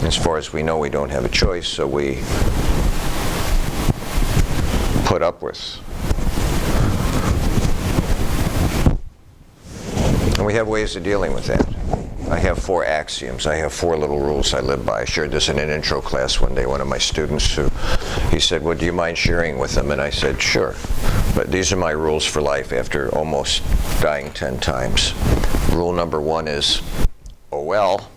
As far as we know, we don't have a choice, so we put up with. And we have ways of dealing with that. I have 4 axioms. I have 4 little rules I live by. I shared this in an intro class one day. One of my students, he said, well, do you mind sharing with them? And I said, sure. But these are my rules for life after almost dying 10 times. Rule number 1 is, oh well.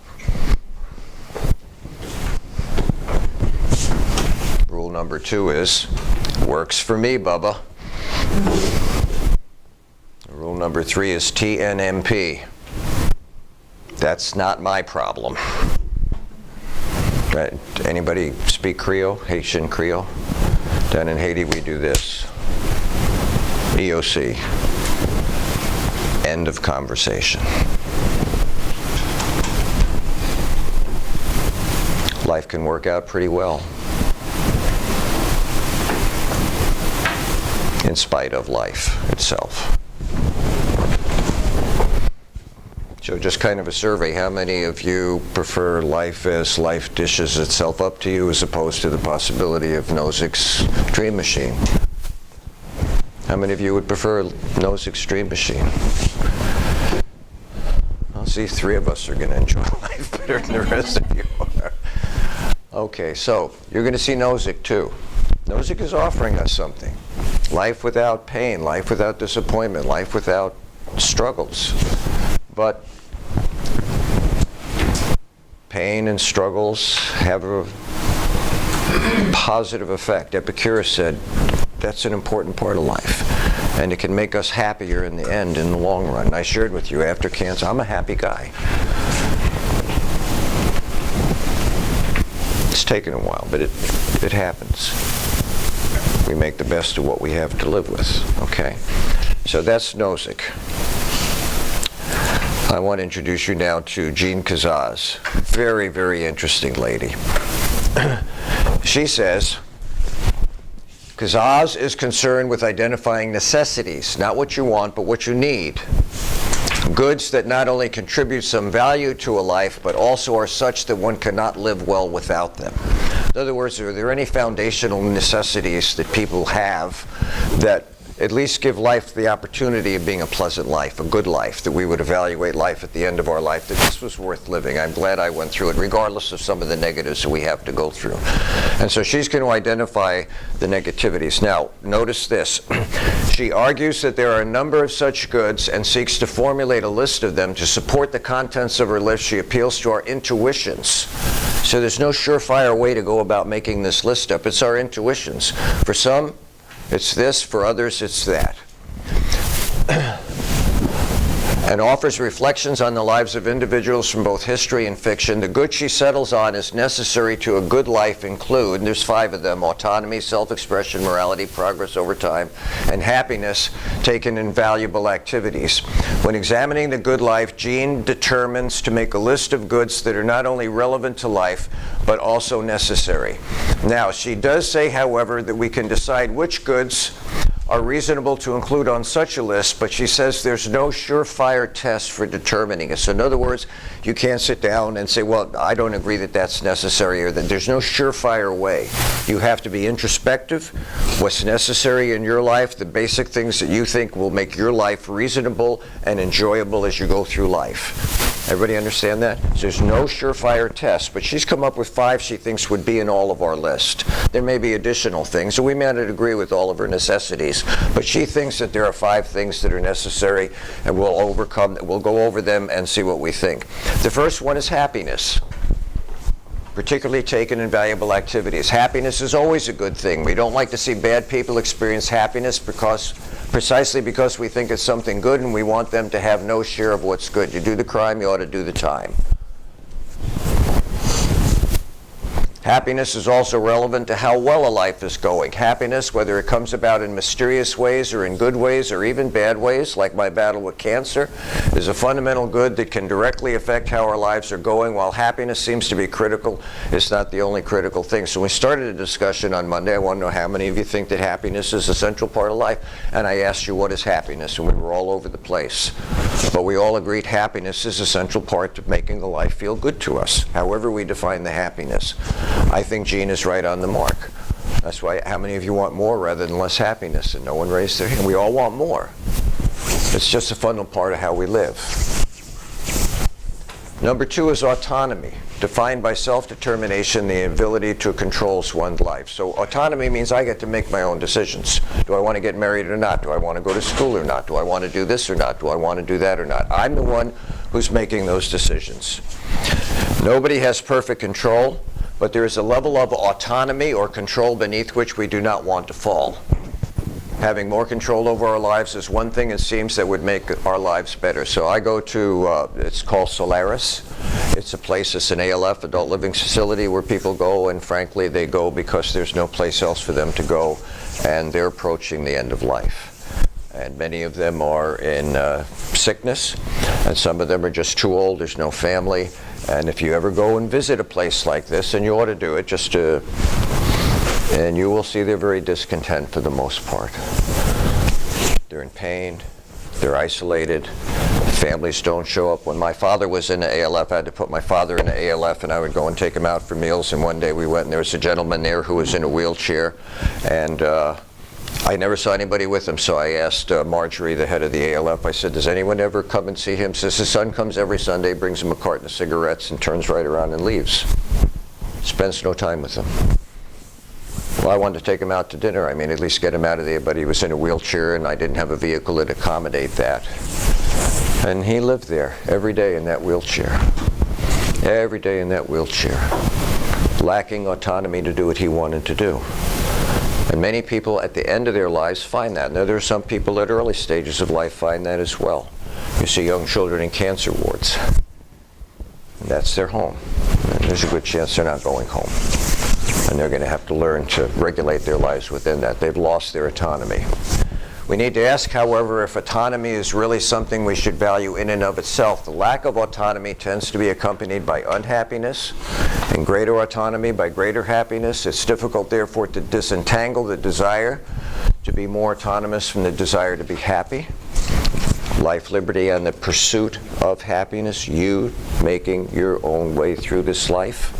Rule number 2 is, works for me, Bubba. Rule number 3 is TNMP. That's not my problem. Right? Anybody speak Creole? Haitian Creole? Down in Haiti we do this. EOC. End of conversation. Life can work out pretty well. In spite of life itself. So just kind of a survey, how many of you prefer life as life dishes itself up to you as opposed to the possibility of Nozick's Dream Machine? How many of you would prefer Nozick's Dream Machine? I'll see 3 of us are going to enjoy life better than the rest of you are. Okay, so you're going to see Nozick too. Nozick is offering us something. Life without pain, life without disappointment, life without struggles. But pain and struggles have a positive effect. Epicurus said that's an important part of life. And it can make us happier in the end, in the long run. I shared with you after cancer, I'm a happy guy. It's taken a while, but it happens. We make the best of what we have to live with, okay? So that's Nozick. I want to introduce you now to Jean Kazaz. Very, very interesting lady. She says, Kazaz is concerned with identifying necessities, not what you want, but what you need. Goods that not only contribute some value to a life, but also are such that one cannot live well without them. In other words, are there any foundational necessities that people have that at least give life the opportunity of being a pleasant life, a good life, that we would evaluate life at the end of our life, that this was worth living. I'm glad I went through it, regardless of some of the negatives that we have to go through. And so she's going to identify the negativities. Now, notice this. She argues that there are a number of such goods and seeks to formulate a list of them to support the contents of her list. She appeals to our intuitions. So there's no surefire way to go about making this list up. It's our intuitions. For some, it's this, for others, it's that. And offers reflections on the lives of individuals from both history and fiction. The goods she settles on as necessary to a good life include, and there's 5 of them, autonomy, self-expression, morality, progress over time, and happiness taken in valuable activities. When examining the good life, Jean determines to make a list of goods that are not only relevant to life, but also necessary. Now, she does say, however, that we can decide which goods are reasonable to include on such a list, but she says there's no surefire test for determining it. So in other words, you can't sit down and say, well, I don't agree that that's necessary, or that there's no surefire way. You have to be introspective, what's necessary in your life, the basic things that you think will make your life reasonable and enjoyable as you go through life. Everybody understand that? So there's no surefire test, but she's come up with 5 she thinks would be in all of our list. There may be additional things, so we may not agree with all of her necessities, but she thinks that there are 5 things that are necessary, and we'll go over them and see what we think. The first one is happiness, particularly taken in valuable activities. Happiness is always a good thing. We don't like to see bad people experience happiness precisely because we think it's something good and we want them to have no share of what's good. You do the crime, you ought to do the time. Happiness is also relevant to how well a life is going. Happiness, whether it comes about in mysterious ways or in good ways or even bad ways, like my battle with cancer, is a fundamental good that can directly affect how our lives are going. While happiness seems to be critical, it's not the only critical thing. So we started a discussion on Monday. I want to know how many of you think that happiness is a central part of life. And I asked you, what is happiness? And we were all over the place. But we all agreed happiness is a central part of making the life feel good to us, however we define the happiness. I think Gene is right on the mark. That's why, how many of you want more rather than less happiness? And no one raised their hand. We all want more. It's just a fundamental part of how we live. Number 2 is autonomy, defined by self-determination, the ability to control one's life. So autonomy means I get to make my own decisions. Do I want to get married or not? Do I want to go to school or not? Do I want to do this or not? Do I want to do that or not? I'm the one who's making those decisions. Nobody has perfect control, but there is a level of autonomy or control beneath which we do not want to fall. Having more control over our lives is one thing, it seems, that would make our lives better. So I go to, it's called Solaris. It's a place, it's an ALF, adult living facility, where people go, and frankly they go because there's no place else for them to go, and they're approaching the end of life. And many of them are in sickness, and some of them are just too old, there's no family. And if you ever go and visit a place like this, and you ought to do it, just to, and you will see they're very discontent for the most part. They're in pain, they're isolated, families don't show up. When my father was in the ALF, I had to put my father in the ALF, and I would go and take him out for meals. And one day we went, and there was a gentleman there who was in a wheelchair, and I never saw anybody with him, so I asked Marjorie, the head of the ALF, I said, does anyone ever come and see him? Says his son comes every Sunday, brings him a carton of cigarettes, and turns right around and leaves. Spends no time with him. Well, I wanted to take him out to dinner. I mean, at least get him out of there, but he was in a wheelchair, and I didn't have a vehicle to accommodate that. And he lived there every day in that wheelchair. Every day in that wheelchair. Lacking autonomy to do what he wanted to do. And many people at the end of their lives find that. Now, there are some people at early stages of life find that as well. You see young children in cancer wards. And that's their home. And there's a good chance they're not going home. And they're going to have to learn to regulate their lives within that. They've lost their autonomy. We need to ask, however, if autonomy is really something we should value in and of itself. The lack of autonomy tends to be accompanied by unhappiness, and greater autonomy by greater happiness. It's difficult, therefore, to disentangle the desire to be more autonomous from the desire to be happy. Life, liberty, and the pursuit of happiness, you making your own way through this life.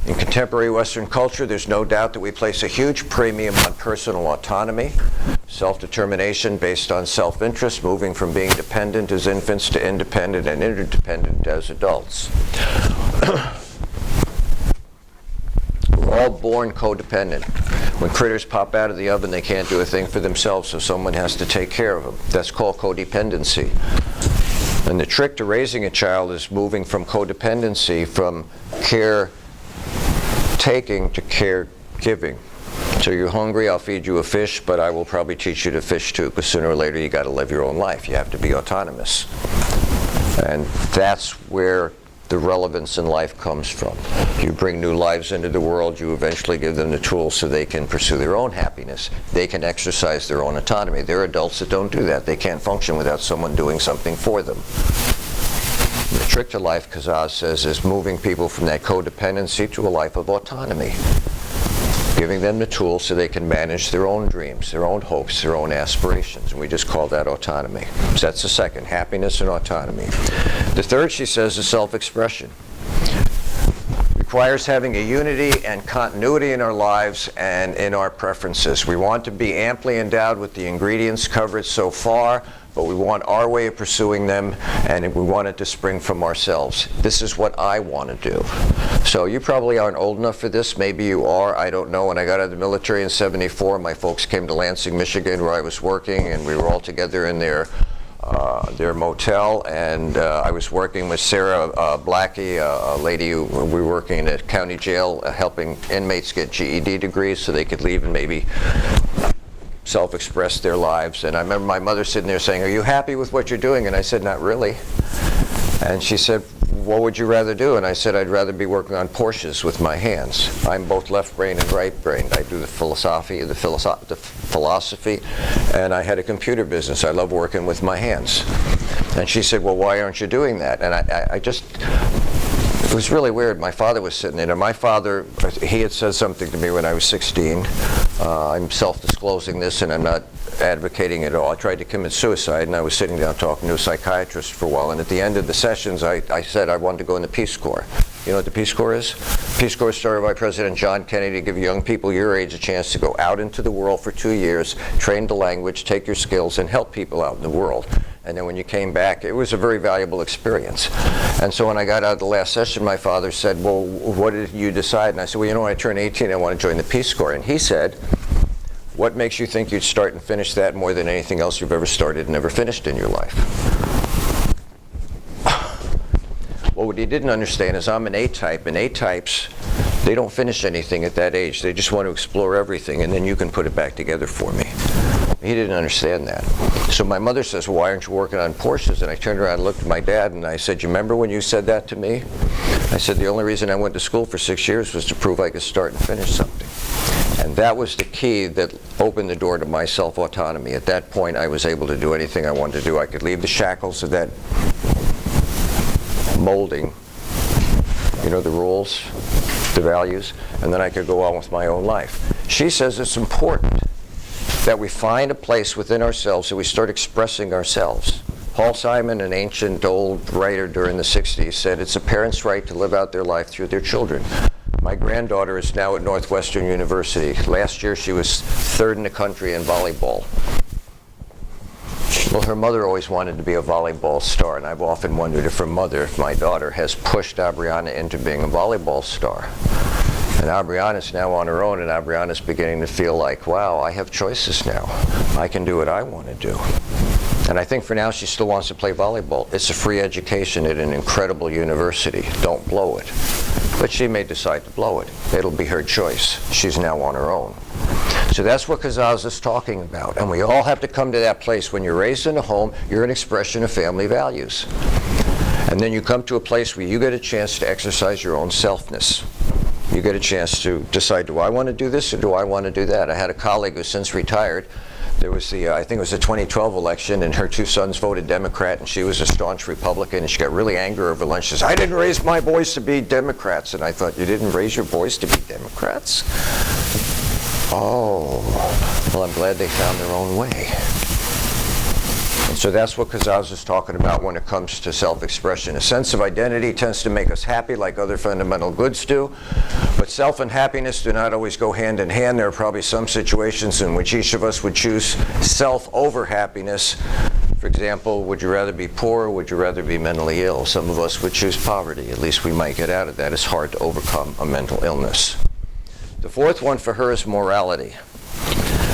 In contemporary Western culture, there's no doubt that we place a huge premium on personal autonomy, self-determination based on self-interest, moving from being dependent as infants to independent and interdependent as adults. We're all born codependent. When critters pop out of the oven, they can't do a thing for themselves, so someone has to take care of them. That's called codependency. And the trick to raising a child is moving from codependency, from care taking to care giving. So you're hungry, I'll feed you a fish, but I will probably teach you to fish too, because sooner or later you got to live your own life. You have to be autonomous. And that's where the relevance in life comes from. You bring new lives into the world, you eventually give them the tools so they can pursue their own happiness. They can exercise their own autonomy. There are adults that don't do that. They can't function without someone doing something for them. The trick to life, Kazaz says, is moving people from that codependency to a life of autonomy. Giving them the tools so they can manage their own dreams, their own hopes, their own aspirations. And we just call that autonomy. So that's the second, happiness and autonomy. The third, she says, is self-expression. Requires having a unity and continuity in our lives and in our preferences. We want to be amply endowed with the ingredients covered so far, but we want our way of pursuing them, and we want it to spring from ourselves. This is what I want to do. So you probably aren't old enough for this. Maybe you are. I don't know. When I got out of the military in '74, my folks came to Lansing, Michigan, where I was working, and we were all together in their motel, and I was working with Sarah Blackie, a lady who we were working in a county jail, helping inmates get GED degrees so they could leave and maybe self-express their lives. And I remember my mother sitting there saying, "Are you happy with what you're doing?" And I said, "Not really." And she said, what would you rather do? And I said, I'd rather be working on Porsches with my hands. I'm both left-brained and right-brained. I do the philosophy, and I had a computer business. I love working with my hands. And she said, well, why aren't you doing that? And I just, it was really weird. My father was sitting there. My father, he had said something to me when I was 16. I'm self-disclosing this, and I'm not advocating it at all. I tried to commit suicide, and I was sitting down talking to a psychiatrist for a while, and at the end of the sessions, I said I wanted to go in the Peace Corps. You know what the Peace Corps is? Peace Corps started by President John Kennedy to give young people your age a chance to go out into the world for 2 years, train the language, take your skills, and help people out in the world. And then when you came back, it was a very valuable experience. And so when I got out of the last session, my father said, well, what did you decide? And I said, well, you know, when I turn 18, I want to join the Peace Corps. And he said, what makes you think you'd start and finish that more than anything else you've ever started and ever finished in your life? Well, what he didn't understand is I'm an A-type, and A-types, they don't finish anything at that age. They just want to explore everything, and then you can put it back together for me. He didn't understand that. So my mother says, well, why aren't you working on Porsches? And I turned around and looked at my dad, and I said, you remember when you said that to me? I said, the only reason I went to school for 6 years was to prove I could start and finish something. And that was the key that opened the door to my self-autonomy. At that point, I was able to do anything I wanted to do. I could leave the shackles of that molding, you know, the rules, the values, and then I could go on with my own life. She says it's important that we find a place within ourselves that we start expressing ourselves. Paul Simon, an ancient old writer during the 60s, said it's a parent's right to live out their life through their children. My granddaughter is now at Northwestern University. Last year she was third in the country in volleyball. Well, her mother always wanted to be a volleyball star, and I've often wondered if her mother, if my daughter, has pushed Aubriana into being a volleyball star. And Aubriana's now on her own, and Aubriana's beginning to feel like, wow, I have choices now. I can do what I want to do. And I think for now she still wants to play volleyball. It's a free education at an incredible university. Don't blow it. But she may decide to blow it. It'll be her choice. She's now on her own. So that's what Kazaz is talking about. And we all have to come to that place. When you're raised in a home, you're an expression of family values. And then you come to a place where you get a chance to exercise your own selfness. You get a chance to decide, do I want to do this or do I want to do that? I had a colleague who's since retired. There was the, I think it was the 2012 election, and her two sons voted Democrat, and she was a staunch Republican, and she got really angry over lunch. She says, I didn't raise my boys to be Democrats. And I thought, you didn't raise your boys to be Democrats? Oh, well, I'm glad they found their own way. And so that's what Kazaz is talking about when it comes to self-expression. A sense of identity tends to make us happy like other fundamental goods do, but self and happiness do not always go hand in hand. There are probably some situations in which each of us would choose self over happiness. For example, would you rather be poor or would you rather be mentally ill? Some of us would choose poverty. At least we might get out of that. It's hard to overcome a mental illness. The fourth one for her is morality.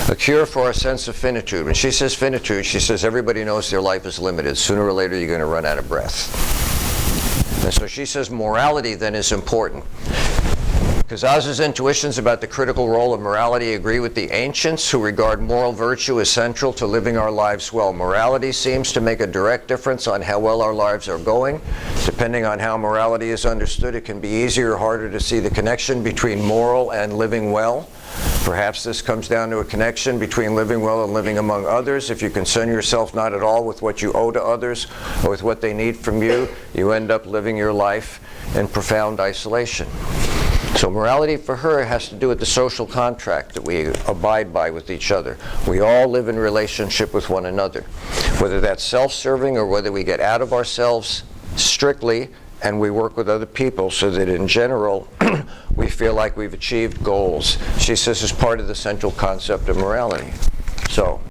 A cure for our sense of finitude. When she says finitude, she says everybody knows their life is limited. Sooner or later, you're going to run out of breath. And so she says morality then is important. Kazaz's intuitions about the critical role of morality agree with the ancients, who regard moral virtue as central to living our lives well. Morality seems to make a direct difference on how well our lives are going. Depending on how morality is understood, it can be easier or harder to see the connection between moral and living well. Perhaps this comes down to a connection between living well and living among others. If you concern yourself not at all with what you owe to others or with what they need from you, you end up living your life in profound isolation. So morality for her has to do with the social contract that we abide by with each other. We all live in relationship with one another, whether that's self-serving or whether we get out of ourselves strictly and we work with other people so that in general we feel like we've achieved goals. She says it's part of the central concept of morality. So